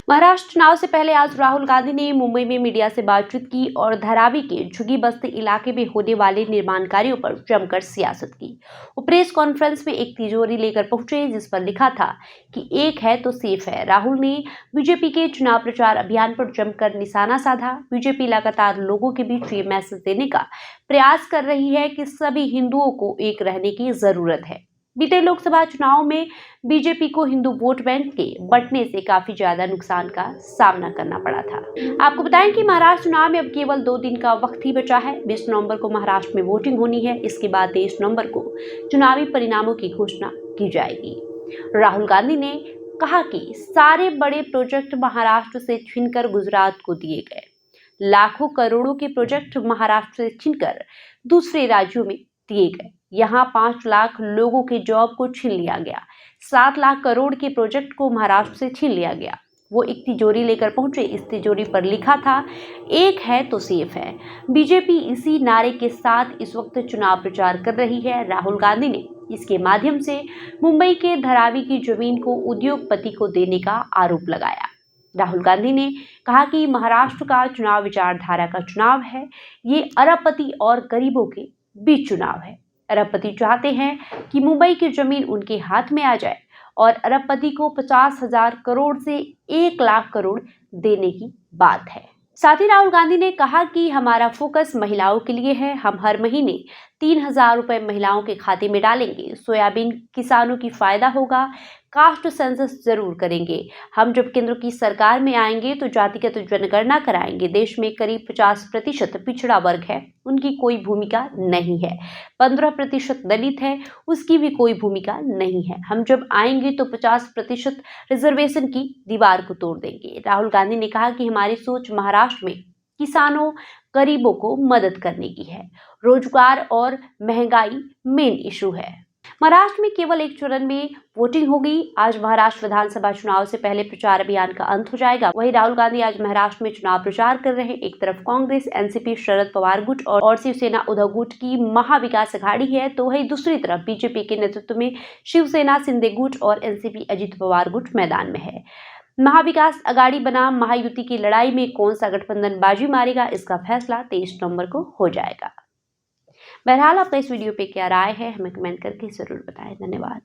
महाराष्ट्र चुनाव से पहले आज राहुल गांधी ने मुंबई में मीडिया से बातचीत की और धारावी के झुग्गी बस्ती इलाके में होने वाले निर्माण कार्यों पर जमकर सियासत की। वो प्रेस कॉन्फ्रेंस में एक तिजोरी लेकर पहुंचे जिस पर लिखा था कि एक है तो सेफ है। राहुल ने बीजेपी के चुनाव प्रचार अभियान पर जमकर निशाना साधा। बीजेपी लगातार लोगों के बीच ये मैसेज देने का प्रयास कर रही है कि सभी हिंदुओं को एक रहने की जरूरत है। बीते लोकसभा चुनाव में बीजेपी को हिंदू वोट बैंक के बंटने से काफी ज्यादा नुकसान का सामना करना पड़ा था। आपको बताएं कि महाराष्ट्र चुनाव में अब केवल 2 दिन का वक्त ही बचा है। 20 नवंबर को महाराष्ट्र में वोटिंग होनी है। इसके बाद 23 नवंबर को चुनावी परिणामों की घोषणा की जाएगी। राहुल गांधी ने कहा कि सारे बड़े प्रोजेक्ट महाराष्ट्र से छीनकर गुजरात को दिए गए। लाखों करोड़ों के प्रोजेक्ट महाराष्ट्र से छीनकर दूसरे राज्यों में दिए गए। यहाँ 5 लाख लोगों के जॉब को छीन लिया गया। 7 लाख करोड़ के प्रोजेक्ट को महाराष्ट्र से छीन लिया गया। वो एक तिजोरी लेकर पहुंचे। इस तिजोरी पर लिखा था, एक है तो सेफ है। बीजेपी इसी नारे के साथ इस वक्त चुनाव प्रचार कर रही है। राहुल गांधी ने इसके माध्यम से मुंबई के धारावी की जमीन को उद्योगपति को देने का आरोप लगाया। राहुल गांधी ने कहा कि महाराष्ट्र का चुनाव विचारधारा का चुनाव है। ये अरबपति और गरीबों के बीच चुनाव है। अरबपति चाहते हैं कि मुंबई की जमीन उनके हाथ में आ जाए और अरबपति को 50,000 करोड़ से 1 लाख करोड़ देने की बात है। साथ ही राहुल गांधी ने कहा कि हमारा फोकस महिलाओं के लिए है। हम हर महीने 3,000 रुपए महिलाओं के खाते में डालेंगे। सोयाबीन किसानों की फायदा होगा। कास्ट सेंसस जरूर करेंगे। हम जब केंद्र की सरकार में आएंगे तो जातिगत जनगणना कराएंगे। देश में करीब 50% पिछड़ा वर्ग है, उनकी कोई भूमिका नहीं है। 15% दलित है, उसकी भी कोई भूमिका नहीं है। हम जब आएंगे तो 50% रिजर्वेशन की दीवार को तोड़ देंगे। राहुल गांधी ने कहा कि हमारी सोच महाराष्ट्र में किसानों, गरीबों को मदद करने की है। रोजगार और महंगाई मेन इशू है। महाराष्ट्र में केवल एक चरण में वोटिंग होगी। आज महाराष्ट्र विधानसभा चुनाव से पहले प्रचार अभियान का अंत हो जाएगा। वहीं राहुल गांधी आज महाराष्ट्र में चुनाव प्रचार कर रहे हैं। एक तरफ कांग्रेस, एनसीपी, शरद पवार गुट और शिवसेना उद्धव गुट की महाविकास अघाड़ी है, तो वहीं दूसरी तरफ बीजेपी के नेतृत्व में शिवसेना शिंदे गुट और एनसीपी अजित पवार गुट मैदान में है। महाविकास अघाड़ी बनाम महायुति की लड़ाई में कौन सा गठबंधन बाजी मारेगा, इसका फैसला 23 नवंबर को हो जाएगा। बहरहाल आपका इस वीडियो पे क्या राय है, हमें कमेंट करके जरूर बताएं। धन्यवाद।